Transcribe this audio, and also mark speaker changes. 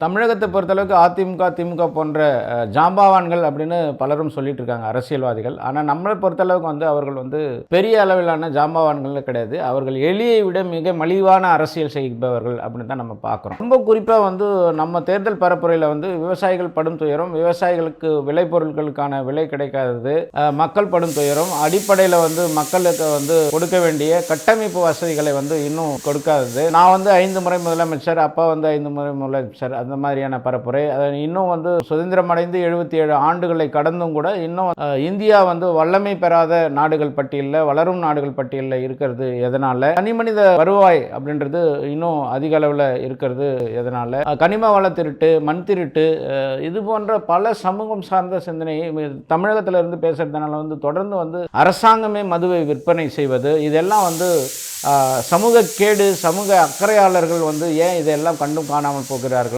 Speaker 1: தமிழகத்தை பொறுத்தளவுக்கு அதிமுக, திமுக போன்ற ஜாம்பவான்கள் அப்படின்னு பலரும் சொல்லிட்டு இருக்காங்க அரசியல்வாதிகள். ஆனால் நம்மளை பொறுத்தளவுக்கு அவர்கள் பெரிய அளவிலான ஜாம்பவான்கள் கிடையாது. அவர்கள் எளியை விட மிக மலிவான அரசியல் செய்பவர்கள் அப்படின்னு தான் நம்ம பார்க்குறோம். ரொம்ப குறிப்பாக நம்ம தேர்தல் பரப்புரையில் விவசாயிகள் படும் துயரம், விவசாயிகளுக்கு விளைபொருட்களுக்கான விலை கிடைக்காதது, மக்கள் படும் துயரம், அடிப்படையில் மக்களுக்கு கொடுக்க வேண்டிய கட்டமைப்பு வசதிகளை இன்னும் கொடுக்காதது. நான் 5 முறை முதலமைச்சர், அப்பா 5 முறை முதலமைச்சர், அந்த மாதிரியான பரப்புரை. இன்னும் சுதந்திரம் அடைந்து 77 ஆண்டுகளை கடந்தும் கூட இன்னும் இந்தியா வல்லமை பெறாத நாடுகள் பட்டியலில், வளரும் நாடுகள் பட்டியலில் இருக்கிறது எதனால? தனிமனித வருவாய் அப்படின்றது இன்னும் அதிக அளவில் இருக்கிறது எதனால? கனிம வள திருட்டு, மண் திருட்டு, இது போன்ற பல சமூகம் சார்ந்த சிந்தனை தமிழகத்தில் இருந்து பேசுறதுனால தொடர்ந்து அரசாங்கமே மதுவை விற்பனை செய்வது, இதெல்லாம் சமூக கேடு, சமூக அக்கறையாளர்கள் ஏன் இதெல்லாம் கண்டும் காணாமல் போகிறார்கள்?